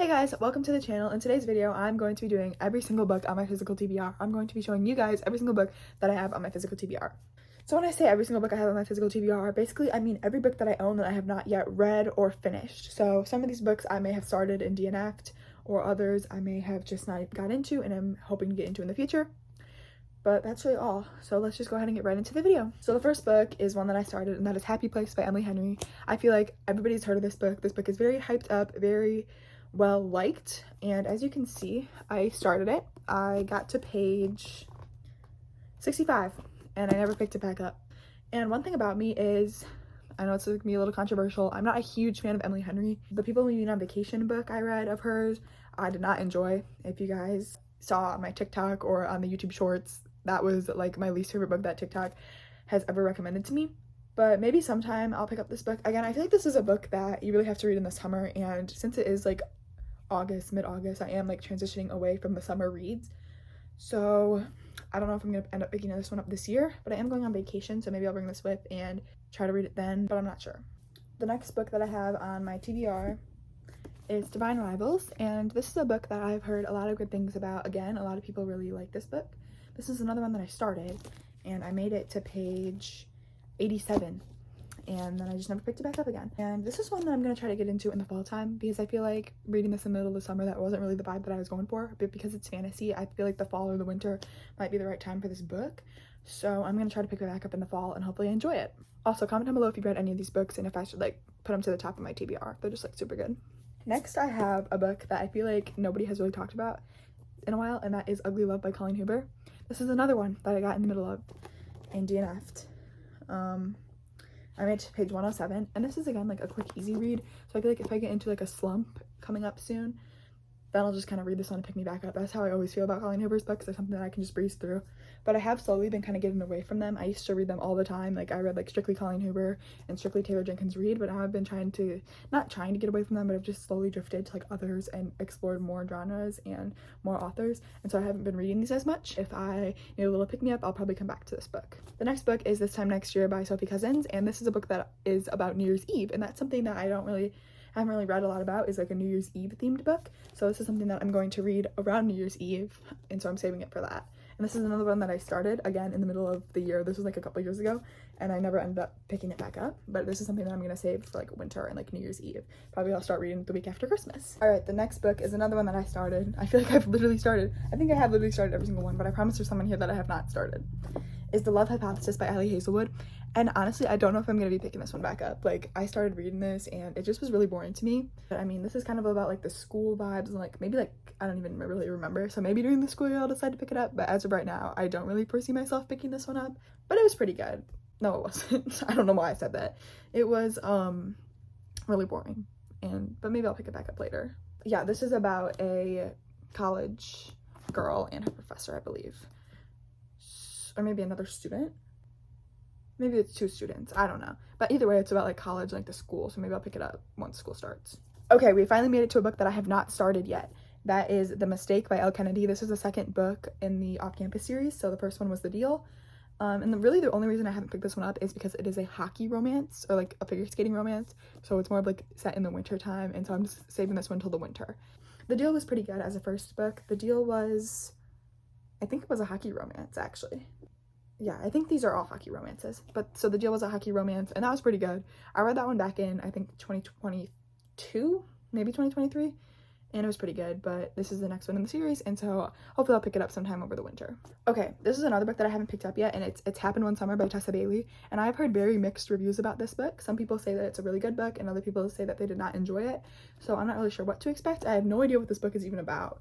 Hey guys, welcome to the channel. In today's video, I'm going to be doing every single book on my physical TBR. I'm going to be showing you guys every single book that I have on my physical TBR. So when I say every single book I have on my physical TBR, basically I mean every book that I own that I have not yet read or finished. So some of these books I may have started and DNF'd, or others I may have just not got into and I'm hoping to get into in the future. But that's really all. So let's just go ahead and get right into the video. So the first book is one that I started, and that is Happy Place by Emily Henry. I feel like everybody's heard of this book. This book is very hyped up, very well liked, and as you can see, I started it. I got to page 65 and I never picked it back up. And one thing about me is, I know it's gonna be a little controversial, I'm not a huge fan of Emily Henry. The People We Meet on Vacation book I read of hers, I did not enjoy. If you guys saw on my TikTok or on the YouTube shorts, that was like my least favorite book that TikTok has ever recommended to me. But maybe sometime I'll pick up this book. Again, I feel like this is a book that you really have to read in the summer, and since it is like August, mid-August, I am like transitioning away from the summer reads. So I don't know if I'm gonna end up picking this one up this year, but I am going on vacation, so maybe I'll bring this with and try to read it then, but I'm not sure. The next book that I have on my TBR is Divine Rivals, and this is a book that I've heard a lot of good things about. Again, a lot of people really like this book. This is another one that I started, and I made it to page 87, and then I just never picked it back up again. And this is one that I'm going to try to get into in the fall time, because I feel like reading this in the middle of the summer, that wasn't really the vibe that I was going for. But because it's fantasy, I feel like the fall or the winter might be the right time for this book. So I'm going to try to pick it back up in the fall and hopefully enjoy it. Also, comment down below if you've read any of these books and if I should like put them to the top of my TBR. They're just like super good. Next, I have a book that I feel like nobody has really talked about in a while, and that is Ugly Love by Colleen Hoover. This is another one that I got in the middle of and DNF'd. I made it to page 107, and this is again like a quick easy read, so I feel like if I get into like a slump coming up soon, then I'll just kind of read this one and pick me back up. That's how I always feel about Colleen Hoover's books. They're something that I can just breeze through. But I have slowly been kind of getting away from them. I used to read them all the time. Like I read like strictly Colleen Hoover and strictly Taylor Jenkins Reid, but now I've been not trying to get away from them, but I've just slowly drifted to like others and explored more genres and more authors. And so I haven't been reading these as much. If I need a little pick-me-up, I'll probably come back to this book. The next book is This Time Next Year by Sophie Cousins, and this is a book that is about New Year's Eve, and that's something that I haven't really read a lot about, is like a New Year's Eve themed book. So this is something that I'm going to read around New Year's Eve, and so I'm saving it for that. And this is another one that I started again in the middle of the year. This was like a couple years ago, and I never ended up picking it back up, but this is something that I'm going to save for like winter and like New Year's Eve. Probably I'll start reading the week after Christmas. All right, the next book is another one that I started. I feel like I think I have literally started every single one, but I promise there's someone here that I have not started. Is The Love Hypothesis by Ellie Hazelwood. And honestly, I don't know if I'm gonna be picking this one back up. Like, I started reading this and it just was really boring to me. But I mean, this is kind of about like the school vibes and like maybe like I don't even really remember. So maybe during the school year I'll decide to pick it up. But as of right now, I don't really foresee myself picking this one up. But it was pretty good. No, it wasn't. I don't know why I said that. It was really boring. But maybe I'll pick it back up later. Yeah, this is about a college girl and her professor, I believe. Or maybe another student. Maybe it's two students, I don't know. But either way, it's about like college, like the school, so maybe I'll pick it up once school starts. Okay, we finally made it to a book that I have not started yet. That is The Mistake by Elle Kennedy. This is the second book in the Off-Campus series, so the first one was The Deal. And really the only reason I haven't picked this one up is because it is a hockey romance, or like a figure skating romance, so it's more of like set in the winter time, and so I'm just saving this one till the winter. The Deal was pretty good as a first book. The Deal was, I think it was a hockey romance, actually. Yeah, I think these are all hockey romances. But so The Deal was a hockey romance, and that was pretty good. I read that one back in, I think, 2022, maybe 2023, and it was pretty good. But this is the next one in the series, and so hopefully I'll pick it up sometime over the winter. Okay, this is another book that I haven't picked up yet, and it's Happened One Summer by Tessa Bailey, and I've heard very mixed reviews about this book. Some people say that it's a really good book, and other people say that they did not enjoy it, so I'm not really sure what to expect. I have no idea what this book is even about.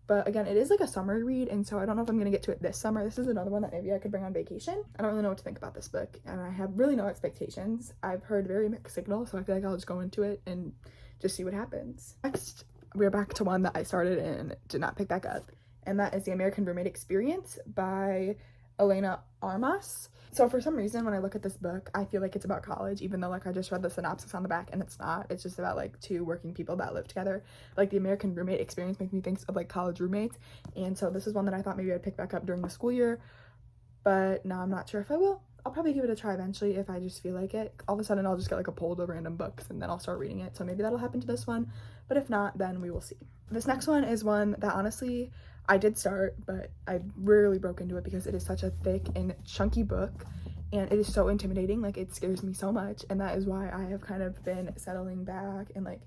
But again, it is like a summer read, and so I don't know if I'm going to get to it this summer. This is another one that maybe I could bring on vacation. I don't really know what to think about this book, and I have really no expectations. I've heard very mixed signals, so I feel like I'll just go into it and just see what happens. Next, we're back to one that I started and did not pick back up, and that is The American Roommate Experience by Elena Armas. So for some reason, when I look at this book, I feel like it's about college, even though like I just read the synopsis on the back and it's not. It's just about like two working people that live together. Like the American Roommate Experience makes me think of like college roommates, and so this is one that I thought maybe I'd pick back up during the school year, but now I'm not sure if I will. I'll probably give it a try eventually if I just feel like it. All of a sudden I'll just get like a pull of random books and then I'll start reading it. So maybe that'll happen to this one, but if not, then we will see. This next one is one that honestly I did start, but I rarely broke into it because it is such a thick and chunky book and it is so intimidating. Like, it scares me so much, and that is why I have kind of been settling back and like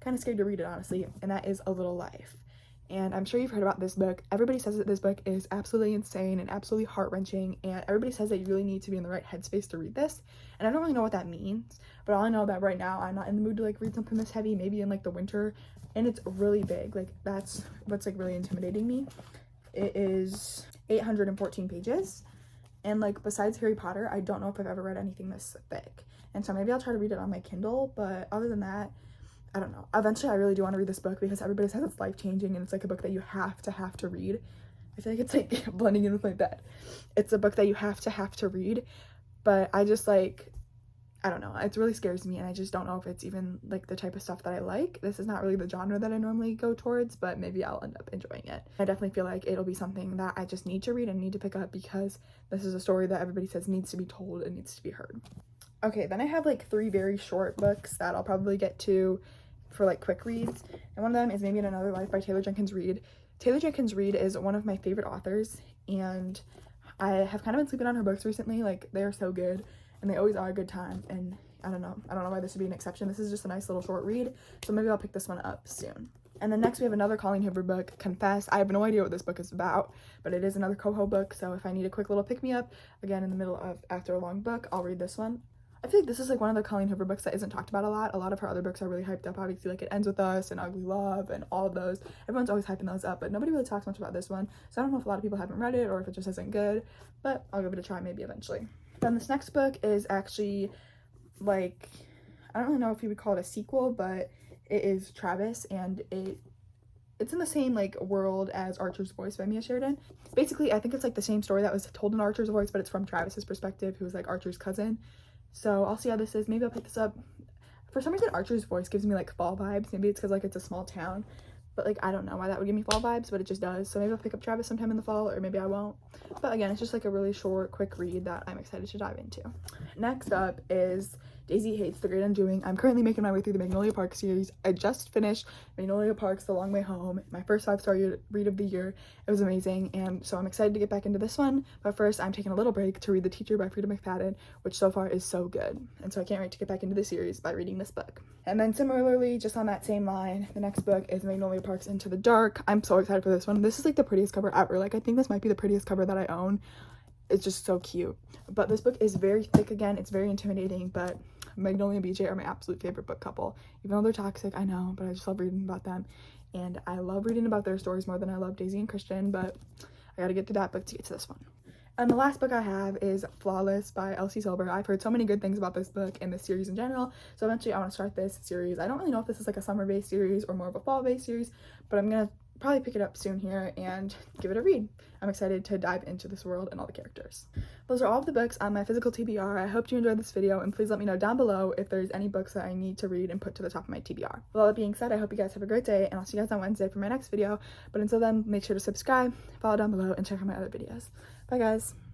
kind of scared to read it, honestly, and that is A Little Life. And I'm sure you've heard about this book. Everybody says that this book is absolutely insane and absolutely heart-wrenching, and everybody says that you really need to be in the right headspace to read this, and I don't really know what that means, but all I know that right now I'm not in the mood to like read something this heavy, maybe in like the winter, and it's really big. Like, that's what's like really intimidating me. It is 814 pages, and like besides Harry Potter, I don't know if I've ever read anything this thick, and so maybe I'll try to read it on my Kindle, but other than that, I don't know. Eventually I really do want to read this book because everybody says it's life-changing and it's like a book that you have to read. I feel like it's like blending in with my bed. It's a book that you have to read, but I just like, I don't know, it really scares me, and I just don't know if it's even like the type of stuff that I like. This is not really the genre that I normally go towards, but maybe I'll end up enjoying it. I definitely feel like it'll be something that I just need to read and need to pick up because this is a story that everybody says needs to be told and needs to be heard. Okay, then I have like 3 very short books that I'll probably get to for like quick reads, and one of them is Maybe in Another Life by Taylor Jenkins Reid. Taylor Jenkins Reid is one of my favorite authors, and I have kind of been sleeping on her books recently. Like, they are so good and they always are a good time, and I don't know why this would be an exception. This is just a nice little short read, so maybe I'll pick this one up soon. And then next we have another Colleen Hoover book, Confess. I have no idea what this book is about, but it is another Coho book, so if I need a quick little pick-me-up again in the middle of after a long book, I'll read this one. I feel like this is like one of the Colleen Hoover books that isn't talked about a lot. A lot of her other books are really hyped up, obviously, like It Ends With Us and Ugly Love and all of those. Everyone's always hyping those up, but nobody really talks much about this one, so I don't know if a lot of people haven't read it or if it just isn't good, but I'll give it a try maybe eventually. Then this next book is actually like, I don't really know if you would call it a sequel, but it is Travis, and it's in the same like world as Archer's Voice by Mia Sheridan. Basically, I think it's like the same story that was told in Archer's Voice, but it's from Travis's perspective, who was like Archer's cousin. So I'll see how this is. Maybe I'll pick this up. For some reason, Archer's Voice gives me like fall vibes. Maybe it's because like it's a small town, but like I don't know why that would give me fall vibes, but it just does. So maybe I'll pick up Travis sometime in the fall, or maybe I won't. But again, it's just like a really short, quick read that I'm excited to dive into. Next up is Daisy Hates the Great Undoing. I'm currently making my way through the Magnolia Park series. I just finished Magnolia Park's The Long Way Home, my first 5-star read of the year. It was amazing, and so I'm excited to get back into this one. But first, I'm taking a little break to read The Teacher by Frida McFadden, which so far is so good. And so I can't wait to get back into the series by reading this book. And then similarly, just on that same line, the next book is Magnolia Park's Into the Dark. I'm so excited for this one. This is like the prettiest cover ever. Like, I think this might be the prettiest cover that I own. It's just so cute. But this book is very thick again. It's very intimidating, but Magnolia and BJ are my absolute favorite book couple. Even though they're toxic, I know, but I just love reading about them. And I love reading about their stories more than I love Daisy and Christian, but I gotta get to that book to get to this one. And the last book I have is Flawless by Elsie Silber. I've heard so many good things about this book and this series in general, so eventually I want to start this series. I don't really know if this is like a summer-based series or more of a fall-based series, but I'm gonna probably pick it up soon here and give it a read. I'm excited to dive into this world and all the characters. Those are all of the books on my physical TBR. I hope you enjoyed this video, and please let me know down below if there's any books that I need to read and put to the top of my TBR. With all that being said, I hope you guys have a great day, and I'll see you guys on Wednesday for my next video. But until then, make sure to subscribe, follow down below, and check out my other videos. Bye guys!